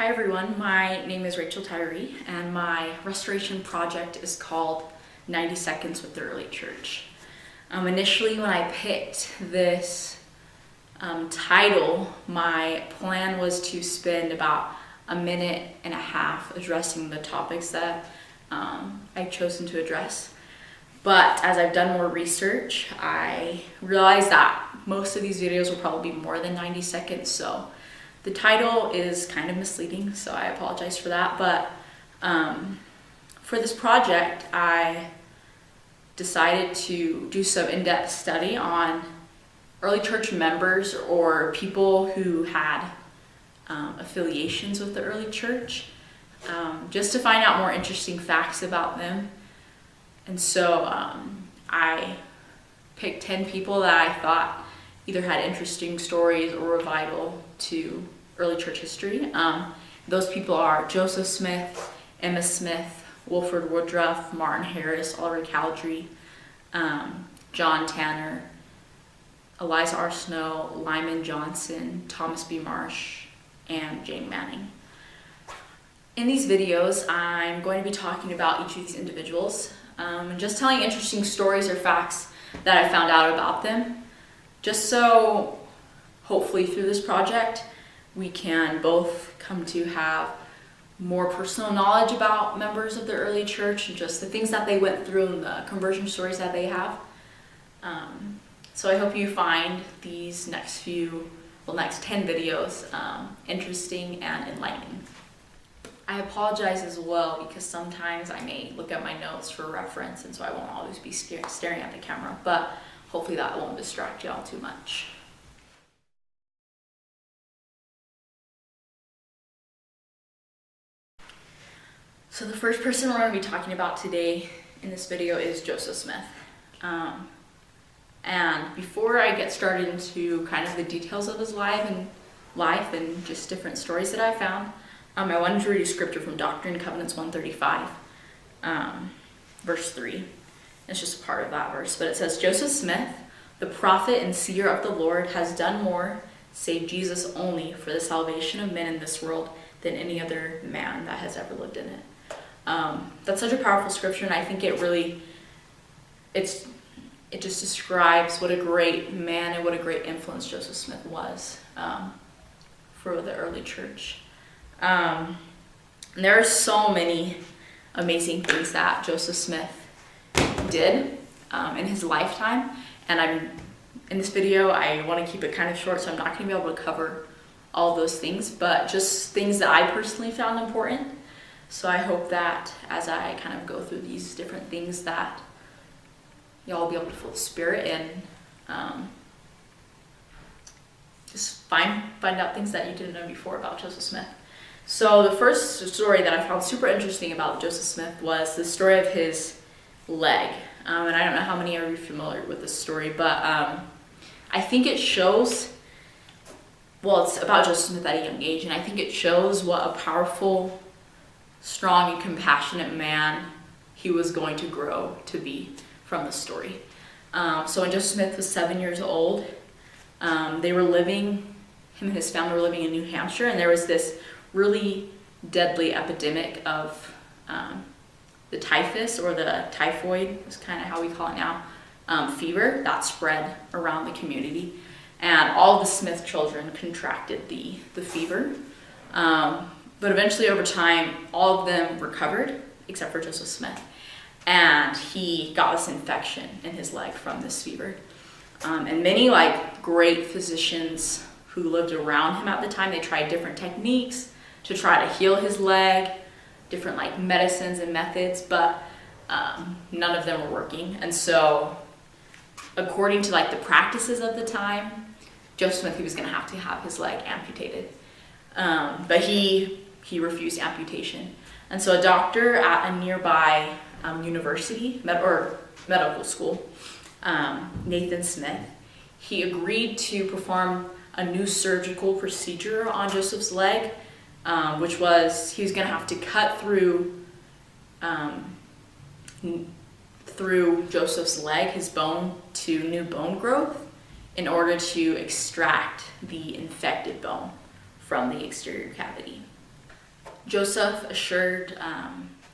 Hi everyone, my name is Rachel Tyree and my restoration project is called 90 Seconds with the Early Church. Initially when I picked this title, my plan was to spend about a minute and a half addressing the topics that I've chosen to address. But as I've done more research, I realized that most of these videos will probably be more than 90 seconds, so the title is kind of misleading, so I apologize for that. But for this project, I decided to do some in-depth study on early church members or people who had affiliations with the early church, just to find out more interesting facts about them. And so I picked 10 people that I thought either had interesting stories or were vital to early church history. Those people are Joseph Smith, Emma Smith, Wilford Woodruff, Martin Harris, Oliver Cowdery, John Tanner, Eliza R. Snow, Lyman Johnson, Thomas B. Marsh, and Jane Manning. In these videos, I'm going to be talking about each of these individuals and just telling interesting stories or facts that I found out about them, just so hopefully through this project we can both come to have more personal knowledge about members of the early church and just the things that they went through and the conversion stories that they have. So I hope you find these next 10 videos interesting and enlightening. I apologize as well because sometimes I may look at my notes for reference, and so I won't always be staring at the camera, but hopefully that won't distract y'all too much. So the first person we're going to be talking about today in this video is Joseph Smith. And before I get started into kind of the details of his life and just different stories that I found, I wanted to read a scripture from Doctrine and Covenants 135, verse 3. It's just a part of that verse, but it says, Joseph Smith, the prophet and seer of the Lord, has done more, save Jesus only, for the salvation of men in this world than any other man that has ever lived in it. That's such a powerful scripture, and I think it just describes what a great man and what a great influence Joseph Smith was for the early church. There are so many amazing things that Joseph Smith did in his lifetime, and in this video I want to keep it kind of short, so I'm not going to be able to cover all those things, but just things that I personally found important. So I hope that as I kind of go through these different things that y'all will be able to feel the spirit and just find out things that you didn't know before about Joseph Smith. So the first story that I found super interesting about Joseph Smith was the story of his leg. And I don't know how many of you are familiar with this story, but I think it shows, well, it's about Joseph Smith at a young age, and I think it shows what a powerful, strong, and compassionate man he was going to grow to be from the story. So when Joseph Smith was 7 years old, him and his family were living in New Hampshire, and there was this really deadly epidemic of the typhus, or the typhoid is kind of how we call it now, fever that spread around the community, and all of the Smith children contracted the fever. But eventually over time, all of them recovered except for Joseph Smith, and he got this infection in his leg from this fever. And many great physicians who lived around him at the time, they tried different techniques to try to heal his leg, different medicines and methods, but none of them were working. And so according to the practices of the time, Joseph Smith, he was going to have his leg amputated. But he refused amputation. And so a doctor at a nearby university or medical school, Nathan Smith, he agreed to perform a new surgical procedure on Joseph's leg, which was he was going to have to cut through Joseph's leg, his bone, to new bone growth in order to extract the infected bone from the exterior cavity. Joseph assured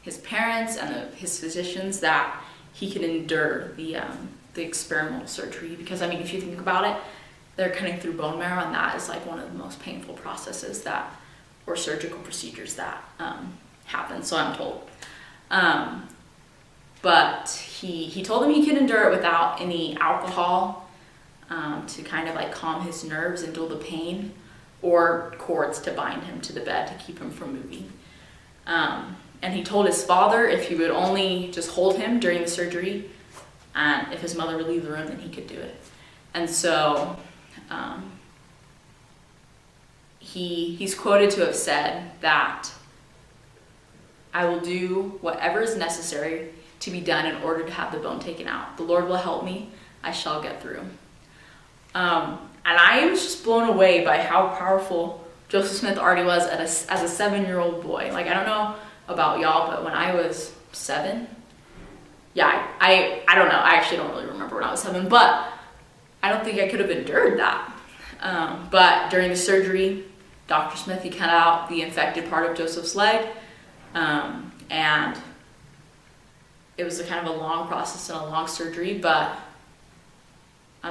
his parents and his physicians that he could endure the experimental surgery, because I mean, if you think about it, they're cutting through bone marrow, and that is like one of the most painful processes that, or surgical procedures that happen, so I'm told. But he told him he could endure it without any alcohol to kind of like calm his nerves and dull the pain, or cords to bind him to the bed to keep him from moving. And he told his father if he would only just hold him during the surgery, and if his mother would leave the room, then he could do it. And so he's quoted to have said that, "I will do whatever is necessary to be done in order to have the bone taken out. The Lord will help me. I shall get through." And I was just blown away by how powerful Joseph Smith already was as a 7-year-old boy. Like, I don't know about y'all, but when I was 7, I don't know. I actually don't really remember when I was 7, but I don't think I could have endured that. But during the surgery, Dr. Smith, he cut out the infected part of Joseph's leg, and it was a kind of a long process and a long surgery, but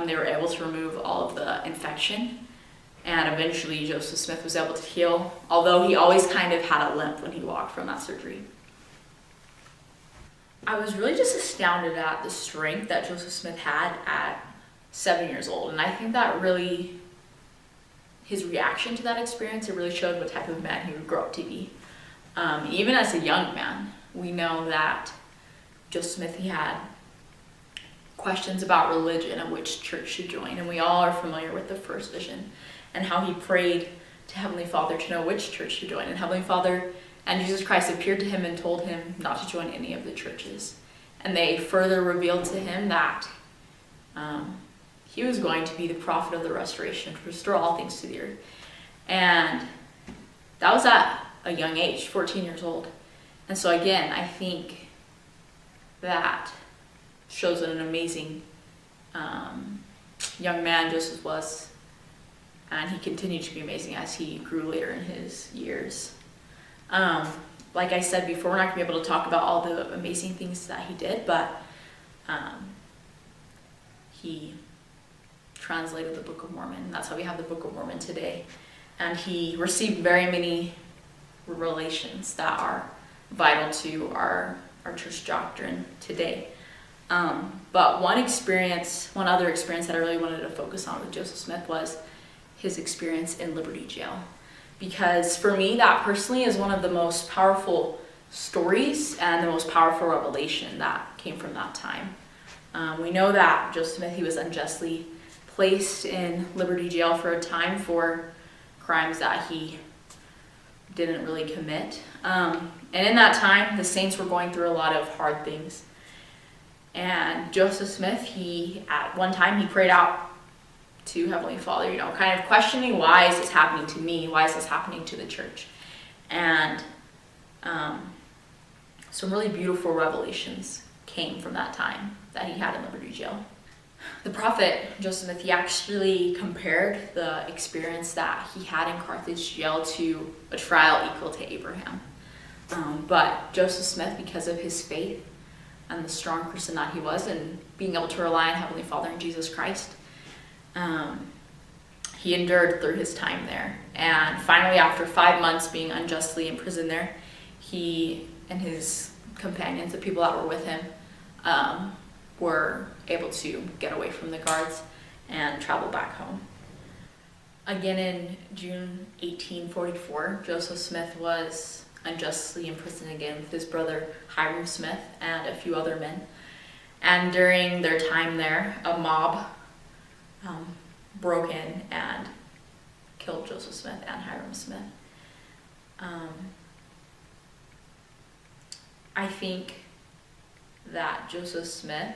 they were able to remove all of the infection, and eventually Joseph Smith was able to heal, although he always kind of had a limp when he walked from that surgery. I was really just astounded at the strength that Joseph Smith had at 7 years old, and I think that really, his reaction to that experience, it really showed what type of man he would grow up to be. Even as a young man, we know that Joseph Smith, he had questions about religion and which church should join, and we all are familiar with the first vision and how he prayed to Heavenly Father to know which church to join, and Heavenly Father and Jesus Christ appeared to him and told him not to join any of the churches, and they further revealed to him that he was going to be the prophet of the restoration, to restore all things to the earth. And that was at a young age, 14 years old. And so again, I think that shows what an amazing young man Joseph was, and he continued to be amazing as he grew later in his years. Like I said before, we're not going to be able to talk about all the amazing things that he did, but he translated the Book of Mormon. That's how we have the Book of Mormon today. And he received very many revelations that are vital to our church doctrine today. But one other experience that I really wanted to focus on with Joseph Smith was his experience in Liberty Jail. Because for me, that personally is one of the most powerful stories and the most powerful revelation that came from that time. We know that Joseph Smith, he was unjustly placed in Liberty Jail for a time for crimes that he didn't really commit. And in that time, the saints were going through a lot of hard things. And Joseph Smith, at one time, he prayed out to Heavenly Father, kind of questioning, why is this happening to me? Why is this happening to the church? And some really beautiful revelations came from that time that he had in Liberty Jail. The prophet Joseph Smith, he actually compared the experience that he had in Carthage jail to a trial equal to Abraham. But Joseph Smith, because of his faith and the strong person that he was, and being able to rely on Heavenly Father and Jesus Christ, he endured through his time there. And finally, after 5 months being unjustly imprisoned there, he and his companions, the people that were with him, were able to get away from the guards and travel back home. Again, in June 1844, Joseph Smith was unjustly imprisoned again with his brother Hyrum Smith and a few other men. And during their time there, a mob broke in and killed Joseph Smith and Hyrum Smith. I think that Joseph Smith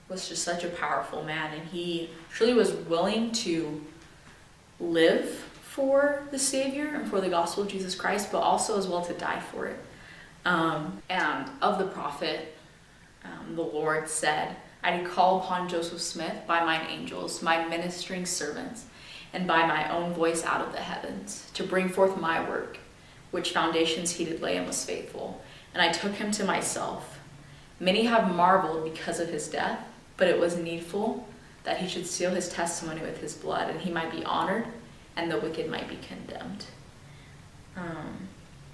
was just such a powerful man, and he truly was willing to live for the Savior and for the gospel of Jesus Christ, but also as well to die for it. And of the prophet, the Lord said, "I did call upon Joseph Smith by mine angels, my ministering servants, and by my own voice out of the heavens, to bring forth my work, which foundations he did lay and was faithful. And I took him to myself. Many have marveled because of his death, but it was needful that he should seal his testimony with his blood, and he might be honored, and the wicked might be condemned.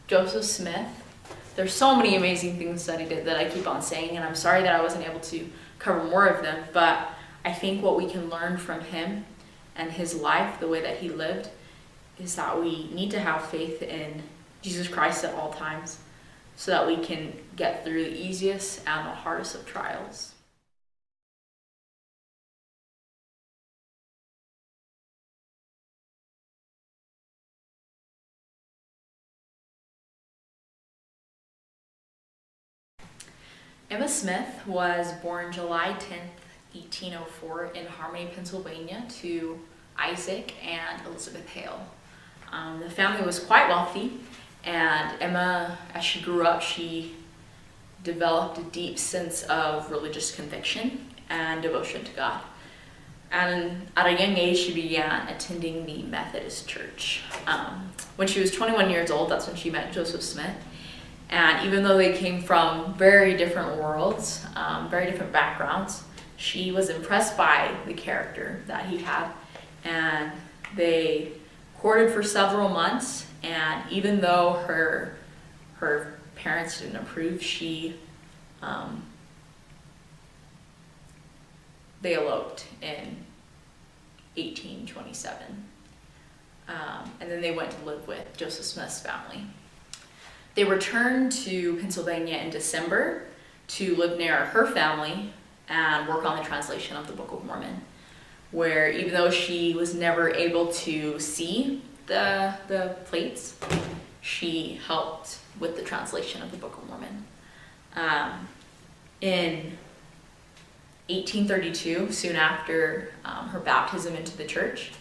Joseph Smith. There's so many amazing things that he did that I keep on saying, and I'm sorry that I wasn't able to cover more of them, but I think what we can learn from him and his life, the way that he lived, is that we need to have faith in Jesus Christ at all times so that we can get through the easiest and the hardest of trials. Emma Smith was born July 10th, 1804 in Harmony, Pennsylvania to Isaac and Elizabeth Hale. The family was quite wealthy, and Emma, as she grew up, she developed a deep sense of religious conviction and devotion to God. And at a young age, she began attending the Methodist Church. When she was 21 years old, that's when she met Joseph Smith. And even though they came from very different worlds, very different backgrounds, she was impressed by the character that he had. And they courted for several months. And even though her parents didn't approve, they eloped in 1827. And then they went to live with Joseph Smith's family. They returned to Pennsylvania in December to live near her family and work on the translation of the Book of Mormon, where even though she was never able to see the plates, she helped with the translation of the Book of Mormon. In 1832, soon after her baptism into the Church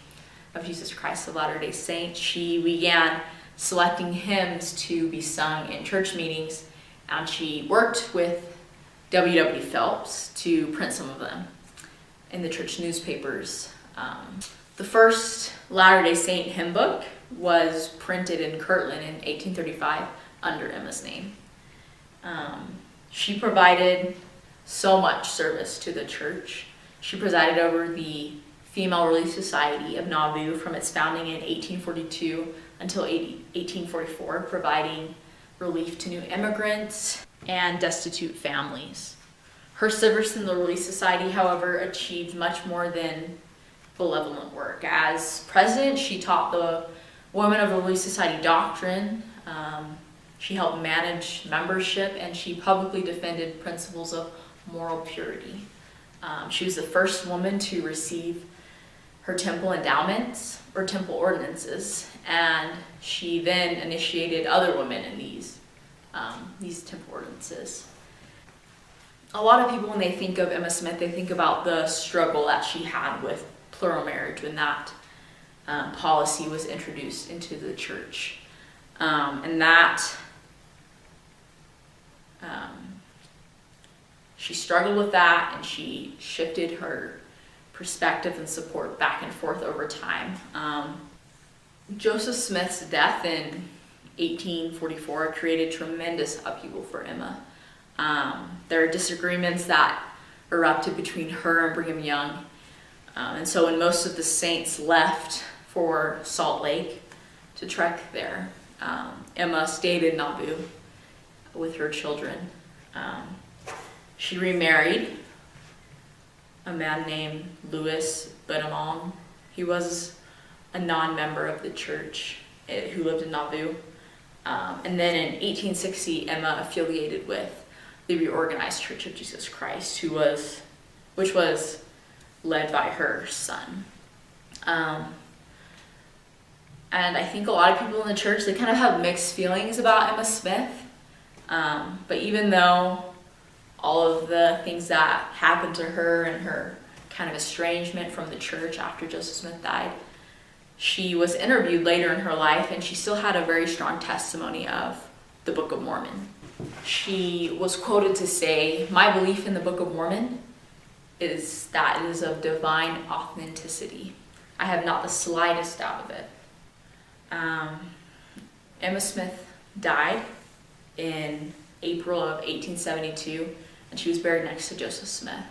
of Jesus Christ of Latter-day Saints, she began selecting hymns to be sung in church meetings, and she worked with W.W. Phelps to print some of them in the church newspapers. The first Latter-day Saint hymn book was printed in Kirtland in 1835 under Emma's name. She provided so much service to the church. She presided over the Female Relief Society of Nauvoo from its founding in 1842 until 1844, providing relief to new immigrants and destitute families. Her service in the Relief Society, however, achieved much more than benevolent work. As president, she taught the women of the Relief Society doctrine. She helped manage membership, and she publicly defended principles of moral purity. She was the first woman to receive her temple endowments or temple ordinances, and she then initiated other women in these temple ordinances. A lot of people, when they think of Emma Smith, they think about the struggle that she had with plural marriage when that policy was introduced into the church, and that she struggled with that, and she shifted her perspective and support back and forth over time. Joseph Smith's death in 1844 created tremendous upheaval for Emma. There are disagreements that erupted between her and Brigham Young. And so when most of the saints left for Salt Lake to trek there, Emma stayed in Nauvoo with her children. She remarried a man named Louis Benamon. He was a non-member of the church who lived in Nauvoo. And then in 1860, Emma affiliated with the Reorganized Church of Jesus Christ, which was led by her son. And I think a lot of people in the church, they kind of have mixed feelings about Emma Smith. But even though all of the things that happened to her and her kind of estrangement from the church after Joseph Smith died, she was interviewed later in her life, and she still had a very strong testimony of the Book of Mormon. She was quoted to say, "My belief in the Book of Mormon is that it is of divine authenticity. I have not the slightest doubt of it." Emma Smith died in April of 1872, and she was buried next to Joseph Smith.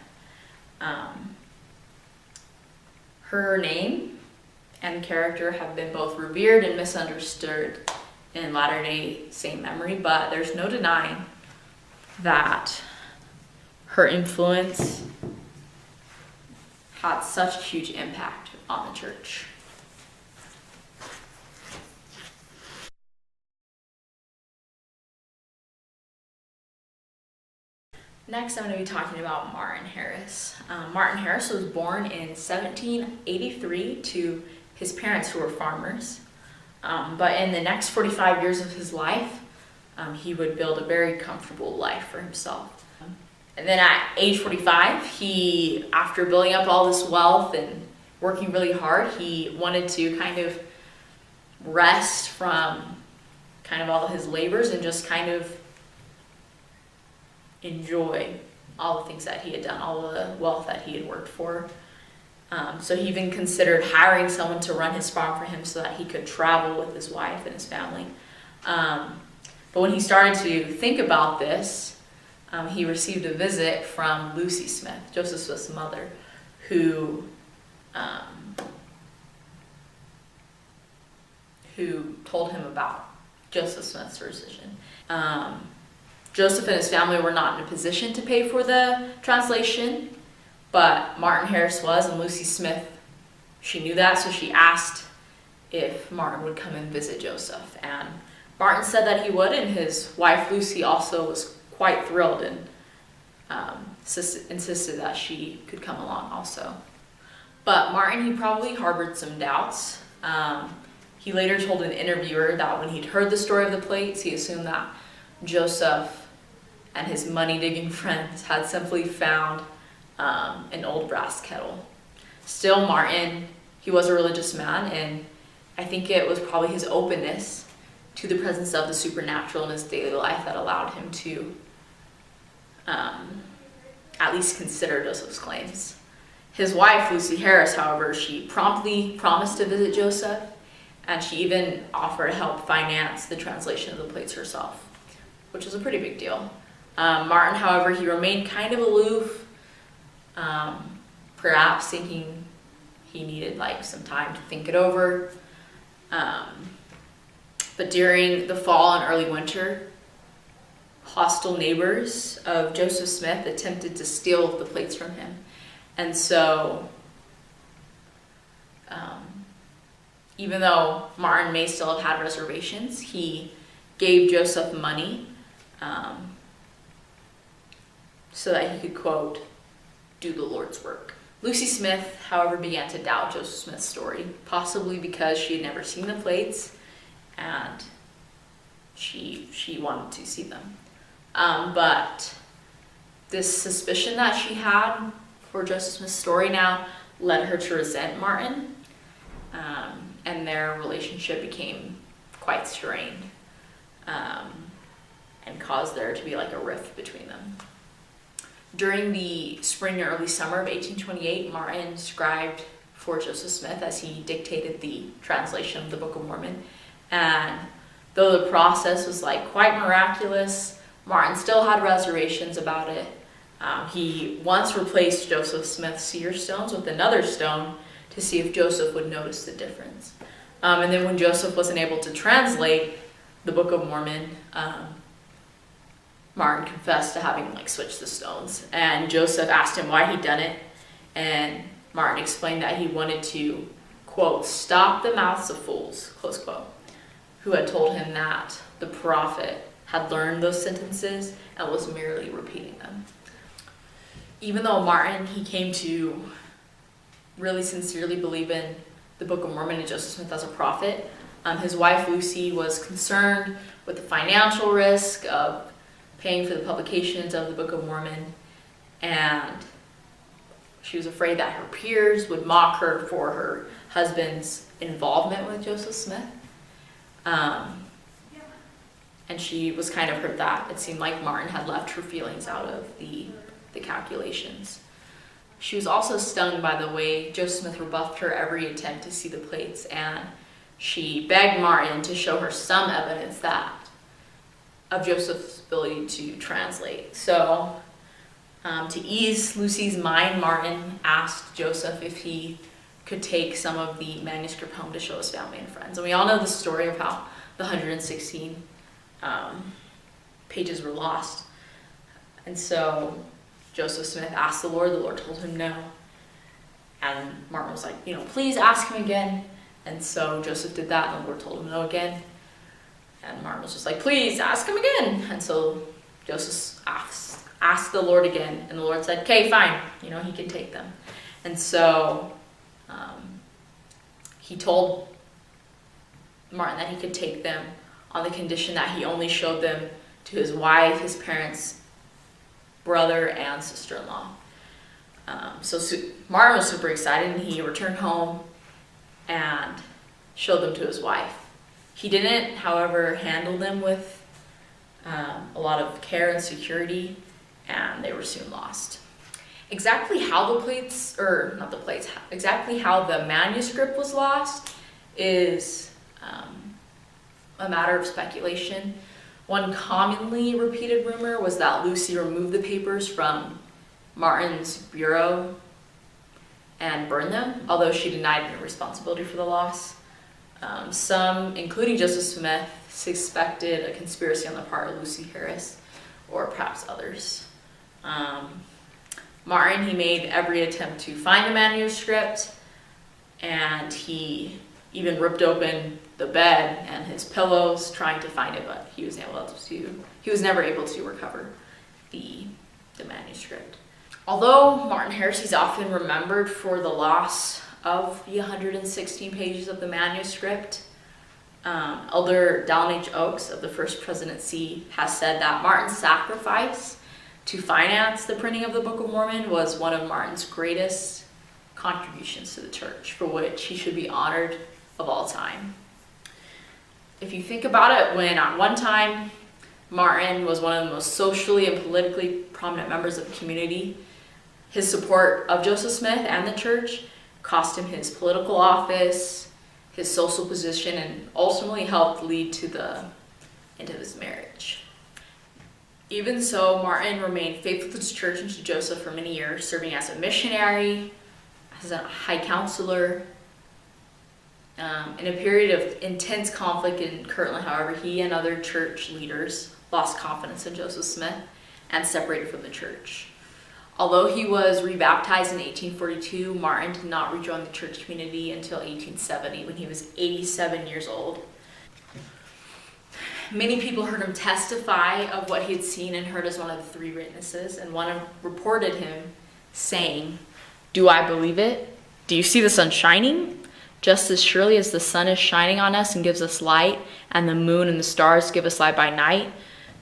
Her name and character have been both revered and misunderstood in Latter-day Saint memory, but there's no denying that her influence had such a huge impact on the church. Next, I'm going to be talking about Martin Harris. Martin Harris was born in 1783 to his parents who were farmers. But in the next 45 years of his life, he would build a very comfortable life for himself. And then at age 45, after building up all this wealth and working really hard, he wanted to kind of rest from kind of all of his labors and just kind of enjoy all the things that he had done, all the wealth that he had worked for. So he even considered hiring someone to run his farm for him so that he could travel with his wife and his family. But when he started to think about this, he received a visit from Lucy Smith, Joseph Smith's mother, who told him about Joseph Smith's decision. Joseph and his family were not in a position to pay for the translation, but Martin Harris was, and Lucy Smith, she knew that, so she asked if Martin would come and visit Joseph. And Martin said that he would, and his wife Lucy also was quite thrilled and insisted that she could come along also. But Martin, he probably harbored some doubts. He later told an interviewer that when he'd heard the story of the plates, he assumed that Joseph and his money-digging friends had simply found an old brass kettle. Still, Martin, he was a religious man, and I think it was probably his openness to the presence of the supernatural in his daily life that allowed him to at least consider Joseph's claims. His wife, Lucy Harris, however, she promptly promised to visit Joseph, and she even offered to help finance the translation of the plates herself, which was a pretty big deal. Martin, however, he remained kind of aloof, perhaps thinking he needed some time to think it over. But during the fall and early winter, hostile neighbors of Joseph Smith attempted to steal the plates from him. And so, even though Martin may still have had reservations, he gave Joseph money so that he could, quote, do the Lord's work. Lucy Smith, however, began to doubt Joseph Smith's story, possibly because she had never seen the plates and she wanted to see them. But this suspicion that she had for Joseph Smith's story now led her to resent Martin, and their relationship became quite strained, and caused there to be a rift between them. During the spring and early summer of 1828, Martin scribed for Joseph Smith as he dictated the translation of the Book of Mormon. And though the process was quite miraculous, Martin still had reservations about it. He once replaced Joseph Smith's seer stones with another stone to see if Joseph would notice the difference. And then when Joseph wasn't able to translate the Book of Mormon, Martin confessed to having switched the stones, and Joseph asked him why he'd done it, and Martin explained that he wanted to, quote, stop the mouths of fools, close quote, who had told him that the prophet had learned those sentences and was merely repeating them. Even though Martin, he came to really sincerely believe in the Book of Mormon and Joseph Smith as a prophet, his wife Lucy was concerned with the financial risk of paying for the publications of the Book of Mormon, and she was afraid that her peers would mock her for her husband's involvement with Joseph Smith. And she was kind of hurt that it seemed like Martin had left her feelings out of the calculations. She was also stung by the way Joseph Smith rebuffed her every attempt to see the plates, and she begged Martin to show her some evidence that of Joseph's ability to translate. So to ease Lucy's mind, Martin asked Joseph if he could take some of the manuscript home to show his family and friends. And we all know the story of how the 116 pages were lost. And so Joseph Smith asked the Lord told him no. And Martin was like, please ask him again. And so Joseph did that, and the Lord told him no again. And Martin was just like, please ask him again. And so Joseph asked the Lord again, and the Lord said, okay, fine, he can take them. And so he told Martin that he could take them on the condition that he only showed them to his wife, his parents, brother, and sister-in-law. So Martin was super excited, and he returned home and showed them to his wife. He didn't, however, handle them with a lot of care and security, and they were soon lost. Exactly how exactly how the manuscript was lost is a matter of speculation. One commonly repeated rumor was that Lucy removed the papers from Martin's bureau and burned them, although she denied any responsibility for the loss. Some, including Joseph Smith, suspected a conspiracy on the part of Lucy Harris, or perhaps others. Martin, he made every attempt to find the manuscript, and he even ripped open the bed and his pillows trying to find it, but he was never able to recover the manuscript. Although Martin Harris is often remembered for the loss of the 116 pages of the manuscript, Elder Dallin H. Oaks of the First Presidency has said that Martin's sacrifice to finance the printing of the Book of Mormon was one of Martin's greatest contributions to the church, for which he should be honored of all time. If you think about it, when at one time Martin was one of the most socially and politically prominent members of the community, his support of Joseph Smith and the church cost him his political office, his social position, and ultimately helped lead to the end of his marriage. Even so, Martin remained faithful to his church and to Joseph for many years, serving as a missionary, as a high counselor. In a period of intense conflict in Kirtland, however, he and other church leaders lost confidence in Joseph Smith and separated from the church. Although he was rebaptized in 1842, Martin did not rejoin the church community until 1870, when he was 87 years old. Many people heard him testify of what he had seen and heard as one of the three witnesses, and one reported him saying, "Do I believe it? Do you see the sun shining? Just as surely as the sun is shining on us and gives us light, and the moon and the stars give us light by night,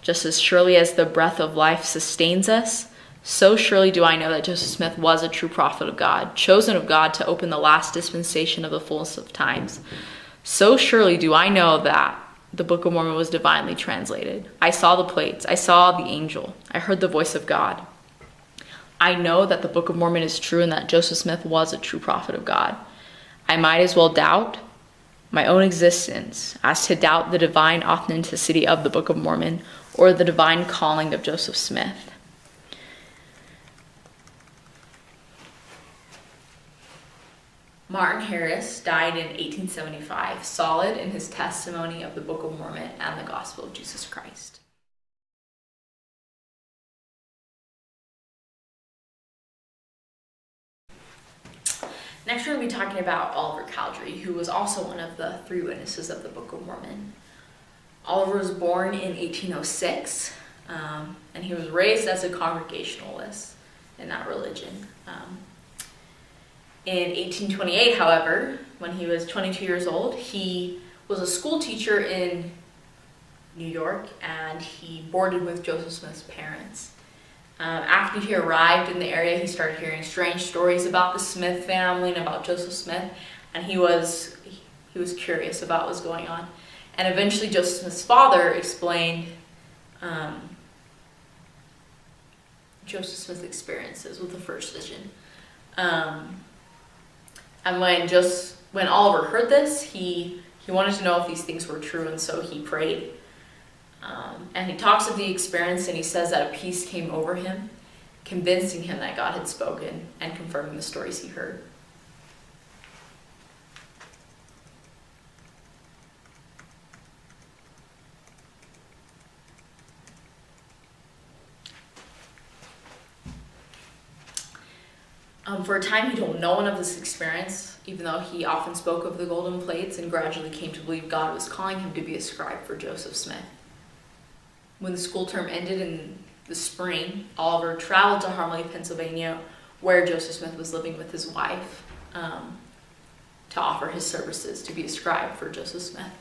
just as surely as the breath of life sustains us, so surely do I know that Joseph Smith was a true prophet of God, chosen of God to open the last dispensation of the fullness of times. So surely do I know that the Book of Mormon was divinely translated. I saw the plates. I saw the angel. I heard the voice of God. I know that the Book of Mormon is true and that Joseph Smith was a true prophet of God. I might as well doubt my own existence as to doubt the divine authenticity of the Book of Mormon or the divine calling of Joseph Smith." Martin Harris died in 1875, solid in his testimony of the Book of Mormon and the Gospel of Jesus Christ. Next, we're going to be talking about Oliver Cowdery, who was also one of the three witnesses of the Book of Mormon. Oliver was born in 1806, and he was raised as a Congregationalist in that religion. In 1828, however, when he was 22 years old, he was a school teacher in New York, and he boarded with Joseph Smith's parents. After he arrived in the area, he started hearing strange stories about the Smith family and about Joseph Smith, and he was curious about what was going on. And eventually Joseph Smith's father explained Joseph Smith's experiences with the first vision. And when Oliver heard this, he wanted to know if these things were true, and so he prayed. And he talks of the experience, and he says that a peace came over him, convincing him that God had spoken and confirming the stories he heard. For a time, he told no one of this experience, even though he often spoke of the golden plates and gradually came to believe God was calling him to be a scribe for Joseph Smith. When the school term ended in the spring, Oliver traveled to Harmony, Pennsylvania, where Joseph Smith was living with his wife, to offer his services to be a scribe for Joseph Smith.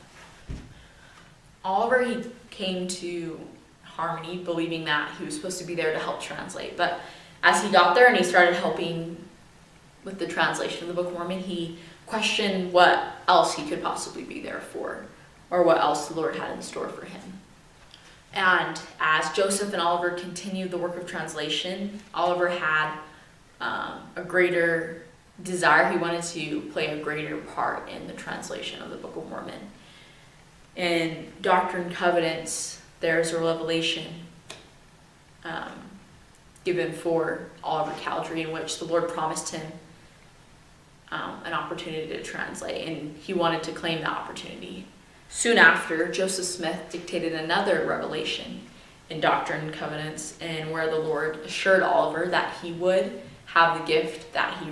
Oliver, he came to Harmony believing that he was supposed to be there to help translate, but as he got there and he started helping with the translation of the Book of Mormon, he questioned what else he could possibly be there for, or what else the Lord had in store for him. And as Joseph and Oliver continued the work of translation, Oliver had a greater desire. He wanted to play a greater part in the translation of the Book of Mormon. In Doctrine and Covenants, there's a revelation given for Oliver Cowdery in which the Lord promised him an opportunity to translate, and he wanted to claim that opportunity. Soon after, Joseph Smith dictated another revelation in Doctrine and Covenants, and where the Lord assured Oliver that he would have the gift that he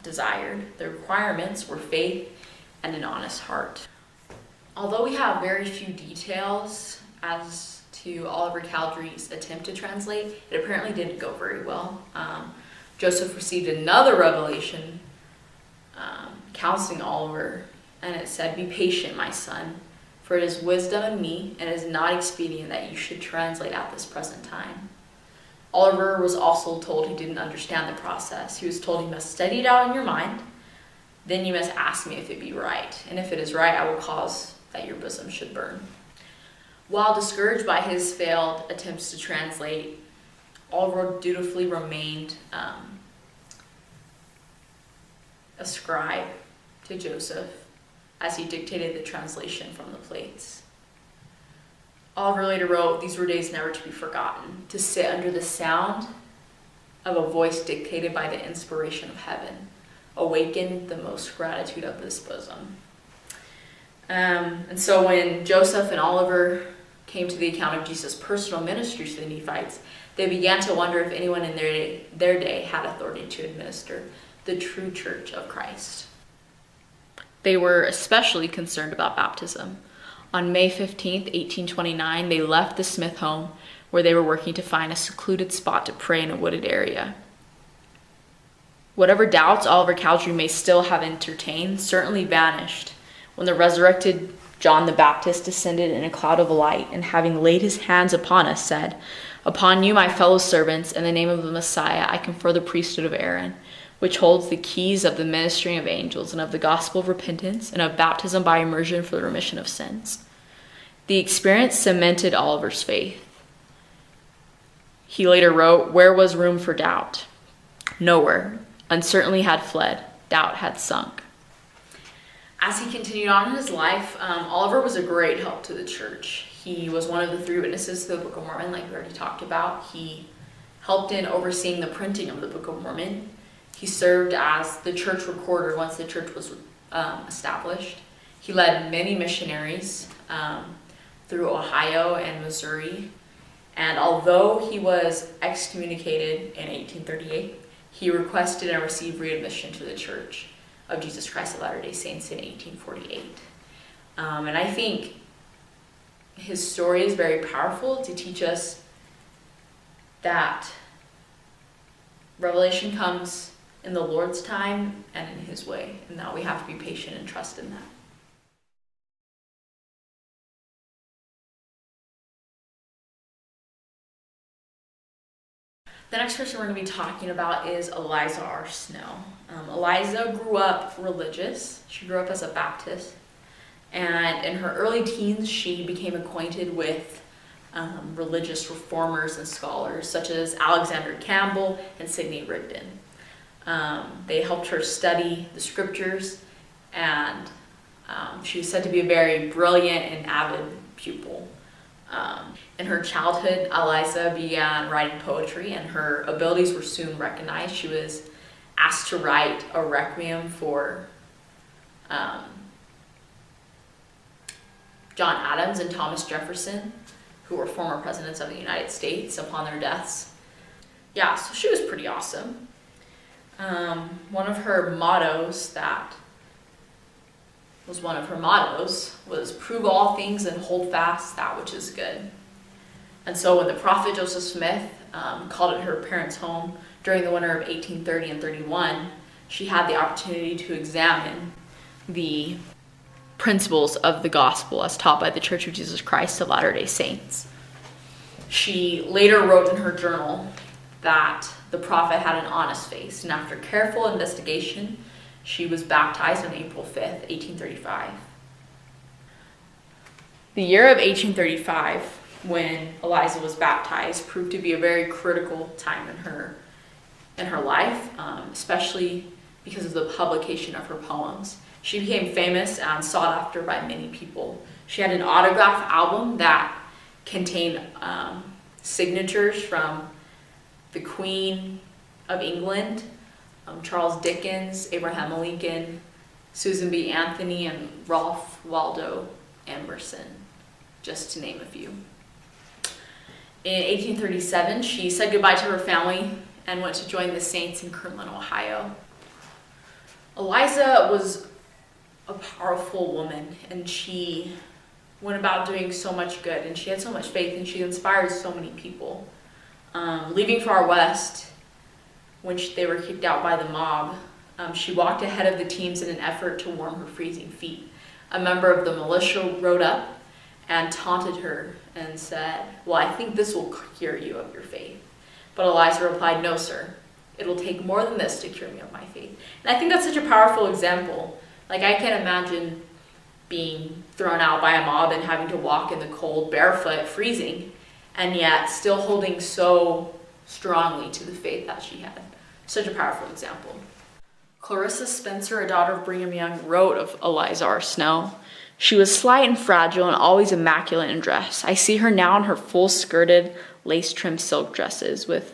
desired. The requirements were faith and an honest heart. Although we have very few details as to Oliver Cowdery's attempt to translate, it apparently didn't go very well. Joseph received another revelation counseling Oliver, and it said, "Be patient, my son, for it is wisdom in me, and it is not expedient that you should translate at this present time." Oliver was also told he didn't understand the process. He was told, "You must study it out in your mind, then you must ask me if it be right, and if it is right, I will cause that your bosom should burn." While discouraged by his failed attempts to translate, Oliver dutifully remained a scribe to Joseph as he dictated the translation from the plates. Oliver later wrote, "These were days never to be forgotten, to sit under the sound of a voice dictated by the inspiration of heaven, awakened the most gratitude of this bosom." And so when Joseph and Oliver came to the account of Jesus' personal ministry to the Nephites, they began to wonder if anyone in their day had authority to administer the true church of Christ. They were especially concerned about baptism. On May 15th, 1829, they left the Smith home, where they were working to find a secluded spot to pray in a wooded area. Whatever doubts Oliver Cowdery may still have entertained certainly vanished when the resurrected John the Baptist descended in a cloud of light, and having laid his hands upon us, said, "Upon you, my fellow servants, in the name of the Messiah, I confer the priesthood of Aaron, which holds the keys of the ministry of angels and of the gospel of repentance and of baptism by immersion for the remission of sins." The experience cemented Oliver's faith. He later wrote, "Where was room for doubt? Nowhere. Uncertainty had fled. Doubt had sunk." As he continued on in his life, Oliver was a great help to the church. He was one of the 3 witnesses to the Book of Mormon, like we already talked about. He helped in overseeing the printing of the Book of Mormon. He served as the church recorder once the church was established. He led many missionaries through Ohio and Missouri. And although he was excommunicated in 1838, he requested and received readmission to the Church of Jesus Christ of Latter-day Saints in 1848. And I think his story is very powerful to teach us that revelation comes in the Lord's time and in his way, and that we have to be patient and trust in that. The next person we're going to be talking about is Eliza R. Snow. Eliza grew up religious. She grew up as a Baptist. And in her early teens, she became acquainted with religious reformers and scholars such as Alexander Campbell and Sidney Rigdon. They helped her study the scriptures, and she was said to be a very brilliant and avid pupil. In her childhood, Eliza began writing poetry, and her abilities were soon recognized. She was asked to write a requiem for John Adams and Thomas Jefferson, who were former presidents of the United States, upon their deaths. Yeah, so she was pretty awesome. One of her mottos was prove all things and hold fast that which is good. And so when the prophet Joseph Smith called at her parents' home during the winter of 1830 and 31, she had the opportunity to examine the principles of the gospel as taught by the Church of Jesus Christ of Latter-day Saints. She later wrote in her journal that the prophet had an honest face, and after careful investigation, she was baptized on April 5th, 1835. The year of 1835, when Eliza was baptized, proved to be a very critical time in her life, especially because of the publication of her poems. She became famous and sought after by many people. She had an autograph album that contained signatures from the Queen of England, Charles Dickens, Abraham Lincoln, Susan B. Anthony, and Ralph Waldo Emerson, just to name a few. In 1837, she said goodbye to her family and went to join the Saints in Kirtland, Ohio. Eliza was a powerful woman, and she went about doing so much good, and she had so much faith, and she inspired so many people. Leaving Far West, when they were kicked out by the mob, she walked ahead of the teams in an effort to warm her freezing feet. A member of the militia rode up and taunted her and said, "Well, I think this will cure you of your faith." But Eliza replied, "No, sir. It'll take more than this to cure me of my faith." And I think that's such a powerful example. Like, I can't imagine being thrown out by a mob and having to walk in the cold, barefoot, freezing, and yet still holding so strongly to the faith that she had. Such a powerful example. Clarissa Spencer, a daughter of Brigham Young, wrote of Eliza R. Snow, "She was slight and fragile and always immaculate in dress. I see her now in her full-skirted, lace-trimmed silk dresses with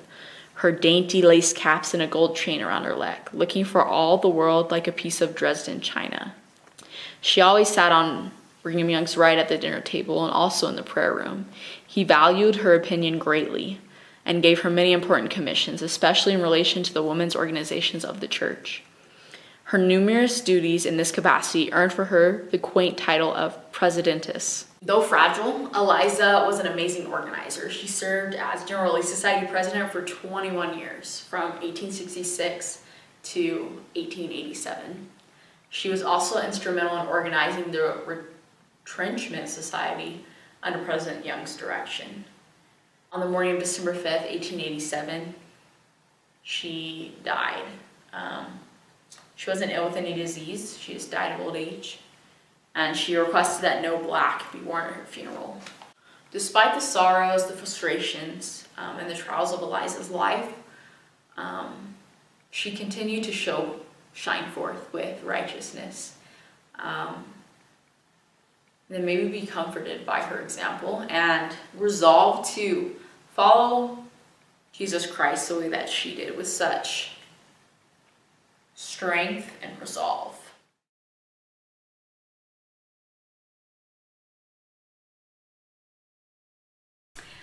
her dainty lace caps and a gold chain around her leg, looking for all the world like a piece of Dresden china. She always sat on Brigham Young's right at the dinner table and also in the prayer room. He valued her opinion greatly and gave her many important commissions, especially in relation to the women's organizations of the church. Her numerous duties in this capacity earned for her the quaint title of Presidentess." Though fragile, Eliza was an amazing organizer. She served as General Relief Society president for 21 years, from 1866 to 1887. She was also instrumental in organizing the Retrenchment Society under President Young's direction. On the morning of December 5th, 1887, she died. She wasn't ill with any disease. She just died of old age. And she requested that no black be worn at her funeral. Despite the sorrows, the frustrations, and the trials of Eliza's life, she continued to shine forth with righteousness. Then maybe be comforted by her example and resolve to follow Jesus Christ the way that she did, with such strength and resolve.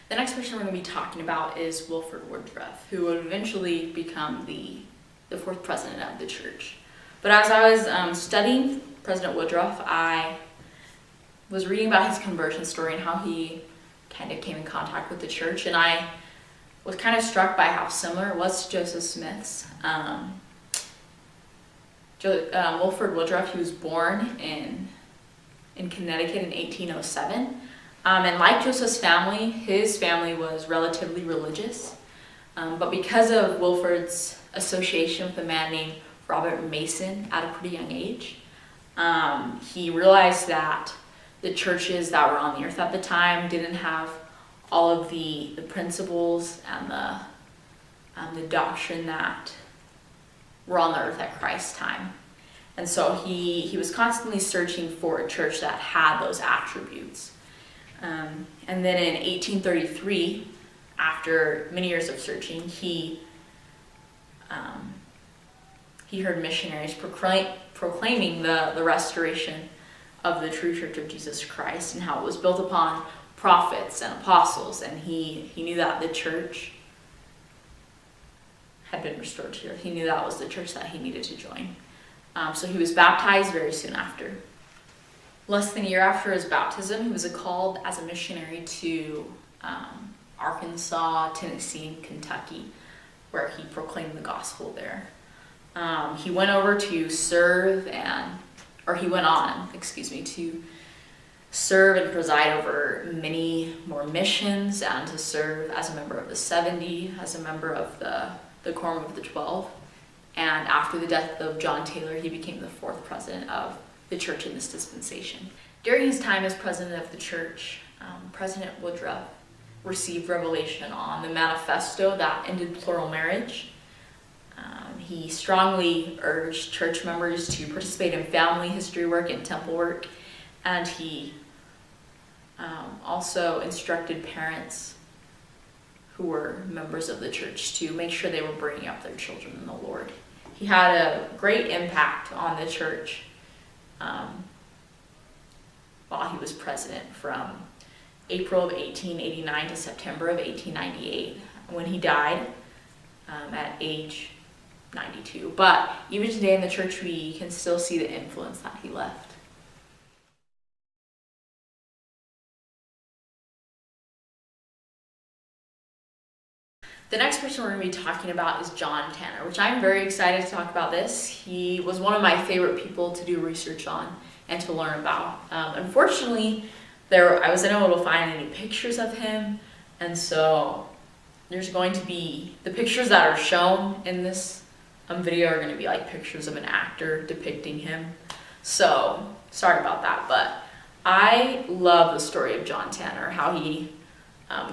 The next person we're going to be talking about is Wilford Woodruff, who would eventually become the fourth president of the church. But as I was studying President Woodruff, I was reading about his conversion story and how he kind of came in contact with the church, and I was kind of struck by how similar it was to Joseph Smith's. Wilford Woodruff, he was born in Connecticut in 1807. And like Joseph's family, his family was relatively religious. But because of Wilford's association with a man named Robert Mason at a pretty young age, he realized that the churches that were on the earth at the time didn't have all of the principles and the doctrine that were on the earth at Christ's time. And so he was constantly searching for a church that had those attributes. And then in 1833, after many years of searching, he heard missionaries proclaiming the restoration of the true Church of Jesus Christ and how it was built upon prophets and apostles, and he knew that the church had been restored to earth. He knew that was the church that he needed to join. So he was baptized very soon after. Less than a year after his baptism, he was called as a missionary to Arkansas, Tennessee, and Kentucky, where he proclaimed the gospel there. He went over to serve to serve and preside over many more missions, and to serve as a member of the 70, as a member of the Quorum of the 12. And after the death of John Taylor, he became the 4th president of the church in this dispensation. During his time as president of the church, President Woodruff received revelation on the manifesto that ended plural marriage. He strongly urged church members to participate in family history work and temple work, and he also instructed parents who were members of the church to make sure they were bringing up their children in the Lord. He had a great impact on the church while he was president, from April of 1889 to September of 1898, when he died at age 92. But even today in the church, we can still see the influence that he left. The next person we're going to be talking about is John Tanner, which I'm very excited to talk about this. He was one of my favorite people to do research on and to learn about. Unfortunately, I wasn't able to find any pictures of him, and so there's going to be, the pictures that are shown in this video are going to be like pictures of an actor depicting him. So, sorry about that, but I love the story of John Tanner, how he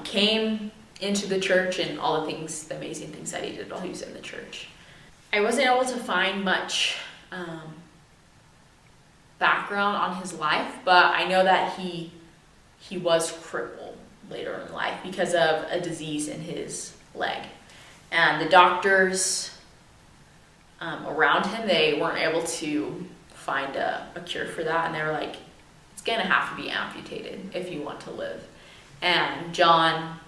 came into the church and all the amazing things that he did while he was in the church. I wasn't able to find much background on his life, but I know that he was crippled later in life because of a disease in his leg. And the doctors around him, they weren't able to find a cure for that, and they were like, it's gonna have to be amputated if you want to live. And John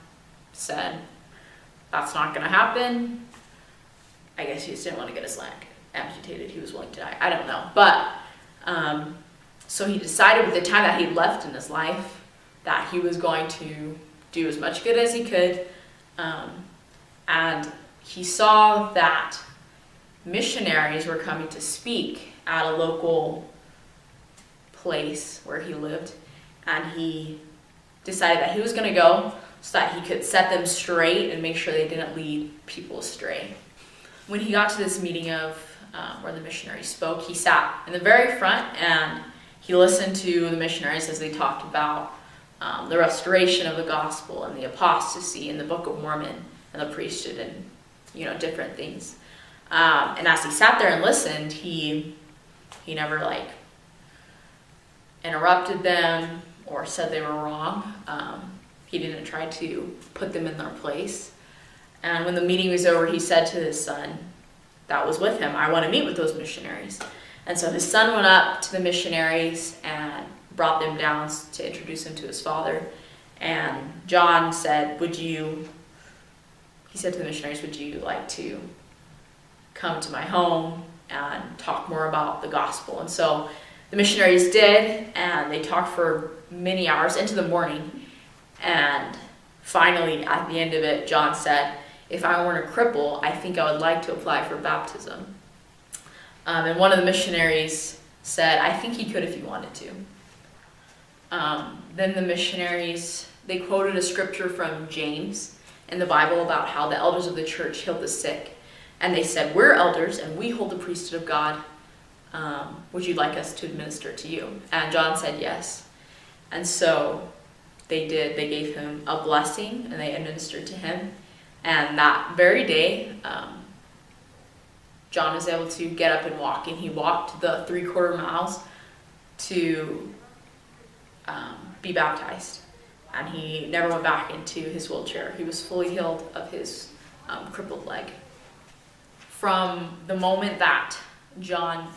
said, that's not gonna happen. I guess he just didn't want to get his leg amputated. He was willing to die. I don't know. But so he decided with the time that he left in his life that he was going to do as much good as he could. And he saw that missionaries were coming to speak at a local place where he lived. And he decided that he was going to go so that he could set them straight and make sure they didn't lead people astray. When he got to this meeting of where the missionaries spoke, he sat in the very front and he listened to the missionaries as they talked about the restoration of the gospel and the apostasy and the Book of Mormon and the priesthood and different things. And as he sat there and listened, he never interrupted them or said they were wrong. He didn't try to put them in their place. And when the meeting was over, he said to his son that was with him, I want to meet with those missionaries. And so his son went up to the missionaries and brought them down to introduce him to his father. And John said, he said to the missionaries, would you like to come to my home and talk more about the gospel? And so the missionaries did, and they talked for many hours into the morning. And finally, at the end of it, John said, if I weren't a cripple, I think I would like to apply for baptism. And one of the missionaries said, I think he could if he wanted to. Then the missionaries, they quoted a scripture from James in the Bible about how the elders of the church healed the sick. And they said, we're elders and we hold the priesthood of God. Would you like us to administer to you? And John said yes. And so they did. They gave him a blessing and they administered to him. And that very day, John was able to get up and walk. And he walked the 3/4 miles to be baptized. and he never went back into his wheelchair. He was fully healed of his crippled leg. From the moment that John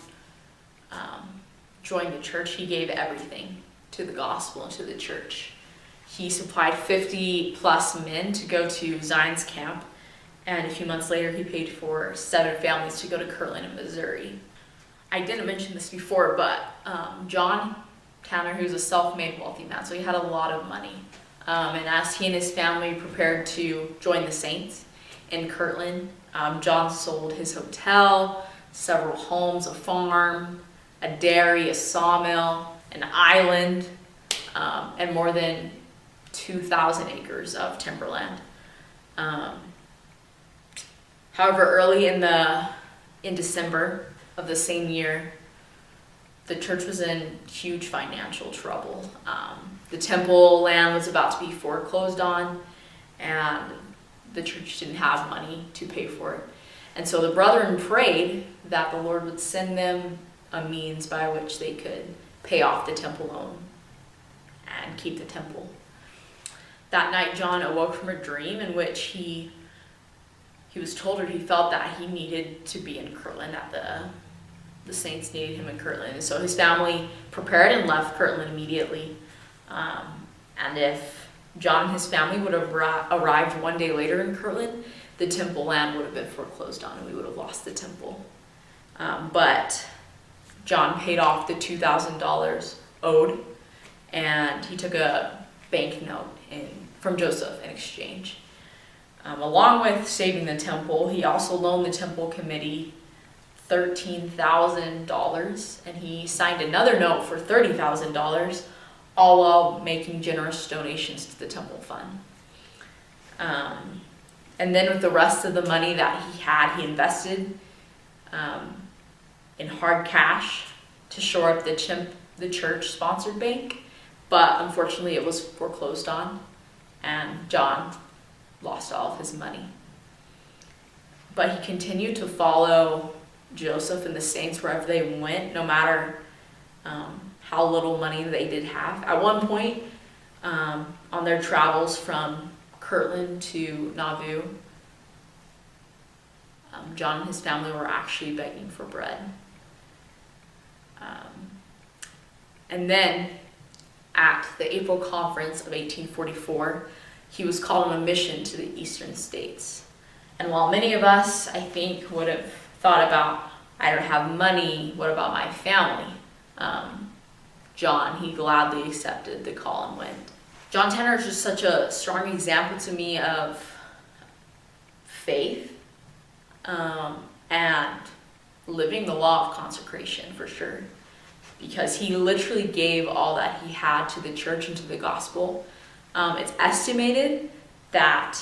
joined the church, he gave everything to the gospel and to the church. He supplied 50 plus men to go to Zion's camp, and a few months later he paid for 7 families to go to Kirtland in Missouri. I didn't mention this before, but John Tanner, he was a self-made wealthy man, so he had a lot of money. And as he and his family prepared to join the saints in Kirtland, John sold his hotel, several homes, a farm, a dairy, a sawmill, an island, and more than 2,000 acres of timberland. However, early in December of the same year, the church was in huge financial trouble. The temple land was about to be foreclosed on, and the church didn't have money to pay for it. And so the brethren prayed that the Lord would send them a means by which they could pay off the temple loan and keep the temple. That night, John awoke from a dream in which he was told, or he felt, that he needed to be in Kirtland, that the saints needed him in Kirtland. And so his family prepared and left Kirtland immediately. And if John and his family would have arrived one day later in Kirtland, the temple land would have been foreclosed on and we would have lost the temple. But John paid off the $2,000 owed, and he took a bank note from Joseph in exchange. Along with saving the temple, he also loaned the temple committee $13,000, and he signed another note for $30,000, all while making generous donations to the temple fund. And then with the rest of the money that he had, he invested in hard cash to shore up the church-sponsored bank, but unfortunately it was foreclosed on, and John lost all of his money. But he continued to follow Joseph and the saints wherever they went, no matter how little money they did have. At one point, on their travels from Kirtland to Nauvoo, John and his family were actually begging for bread. And then at the April conference of 1844, he was called on a mission to the eastern states. And while many of us, I think, would have thought about, I don't have money, what about my family? John, he gladly accepted the call and went. John Tanner is just such a strong example to me of faith and living the law of consecration, for sure. Because he literally gave all that he had to the church and to the gospel. It's estimated that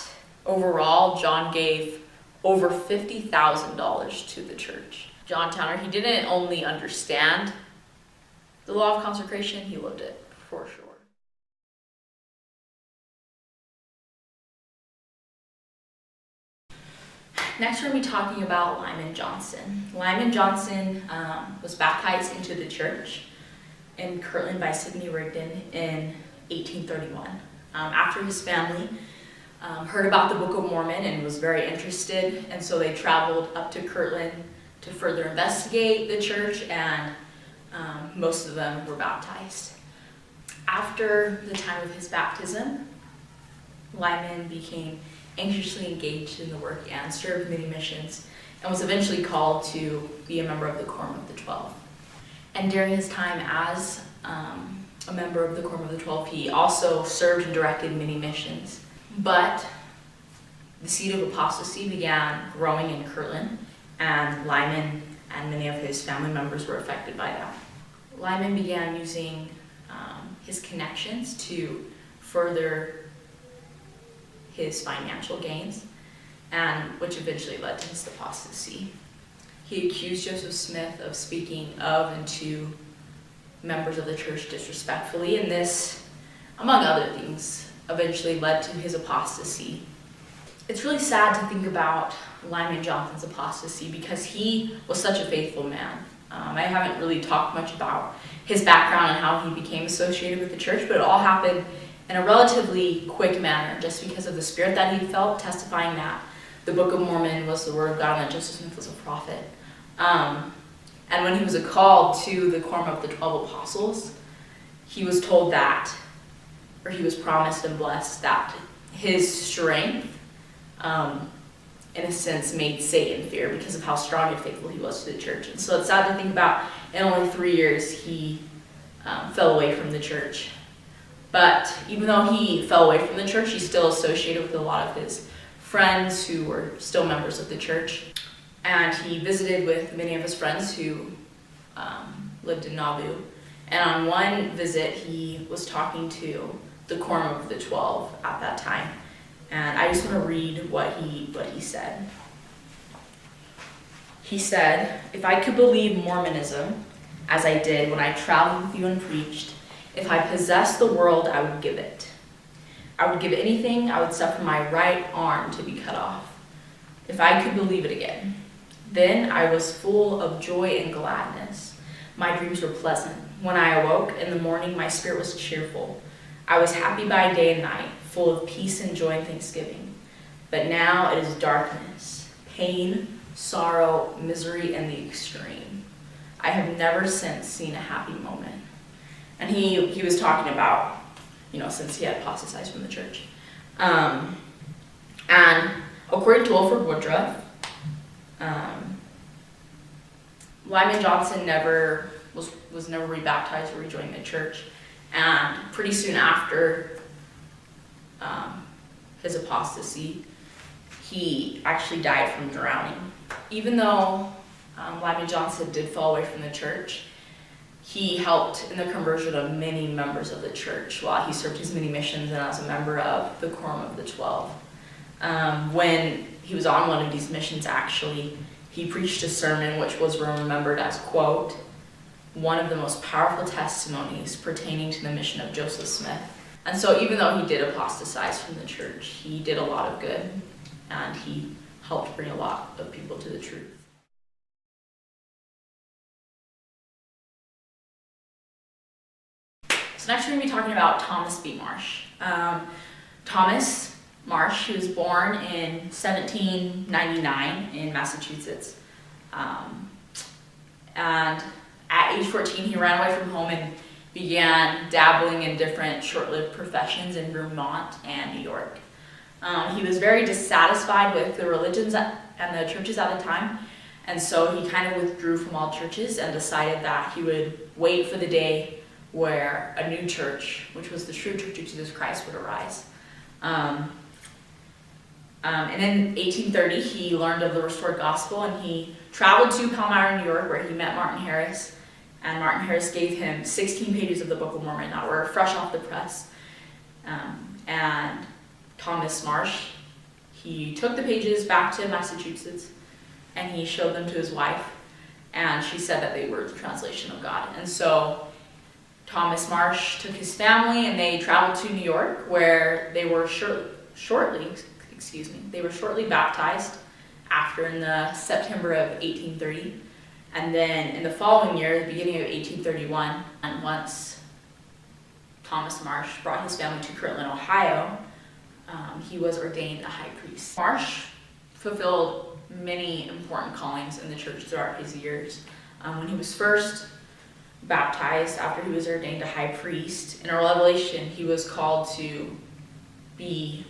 overall John gave over $50,000 to the church. John Tanner, he didn't only understand the law of consecration, he lived it, for sure. Next, we're going to be talking about Lyman Johnson. Lyman Johnson was baptized into the church in Kirtland by Sidney Rigdon in 1831. After his family heard about the Book of Mormon and was very interested, and so they traveled up to Kirtland to further investigate the church, and most of them were baptized. After the time of his baptism, Lyman became anxiously engaged in the work and served many missions, and was eventually called to be a member of the Quorum of the 12. And during his time as a member of the Quorum of the 12, he also served and directed many missions. But the seed of apostasy began growing in Kirtland, and Lyman and many of his family members were affected by that. Lyman began using his connections to further his financial gains, and which eventually led to his apostasy. He accused Joseph Smith of speaking of and to members of the church disrespectfully, and this, among other things, eventually led to his apostasy. It's really sad to think about Lyman Johnson's apostasy because he was such a faithful man. I haven't really talked much about his background and how he became associated with the church, but it all happened in a relatively quick manner, just because of the spirit that he felt, testifying that the Book of Mormon was the word of God and that Joseph Smith was a prophet. And when he was called to the Quorum of the 12 Apostles, he was told that, or he was promised and blessed that his strength, in a sense, made Satan fear because of how strong and faithful he was to the church. And so it's sad to think about, in only 3 years, he fell away from the church. But even though he fell away from the church, he's still associated with a lot of his friends who were still members of the church. And he visited with many of his friends who lived in Nauvoo. And on one visit, he was talking to the Quorum of the 12 at that time. And I just want to read what he said. He said, "If I could believe Mormonism, as I did when I traveled with you and preached, if I possessed the world, I would give it. I would give anything. I would suffer my right arm to be cut off, if I could believe it again. Then I was full of joy and gladness. My dreams were pleasant. When I awoke in the morning, my spirit was cheerful. I was happy by day and night, full of peace and joy and thanksgiving. But now it is darkness, pain, sorrow, misery, and the extreme. I have never since seen a happy moment." And he was talking about, since he had apostatized from the church. And according to Wilford Woodruff, Lyman Johnson was never rebaptized or rejoined the church. And pretty soon after his apostasy, he actually died from drowning. Even though Lyman Johnson did fall away from the church, he helped in the conversion of many members of the church while he served his many missions and as a member of the Quorum of the 12. When he was on one of these missions, actually, he preached a sermon which was remembered as, quote, "one of the most powerful testimonies pertaining to the mission of Joseph Smith." And so even though he did apostatize from the church, he did a lot of good, and he helped bring a lot of people to the truth. So next we're going to be talking about Thomas B. Marsh. Thomas Marsh, he was born in 1799 in Massachusetts. And at age 14, he ran away from home and began dabbling in different short-lived professions in Vermont and New York. He was very dissatisfied with the religions and the churches at the time, and so he kind of withdrew from all churches and decided that he would wait for the day where a new church, which was the true Church of Jesus Christ, would arise. And in 1830, he learned of the restored gospel, and he traveled to Palmyra, New York, where he met Martin Harris. And Martin Harris gave him 16 pages of the Book of Mormon that were fresh off the press. And Thomas Marsh, he took the pages back to Massachusetts, and he showed them to his wife, and she said that they were the translation of God. And so Thomas Marsh took his family, and they traveled to New York, where they were shortly baptized in the September of 1830. And then in the following year, the beginning of 1831, and once Thomas Marsh brought his family to Kirtland, Ohio, he was ordained a high priest. Marsh fulfilled many important callings in the church throughout his years. When he was first baptized, after he was ordained a high priest, in a revelation, he was called to be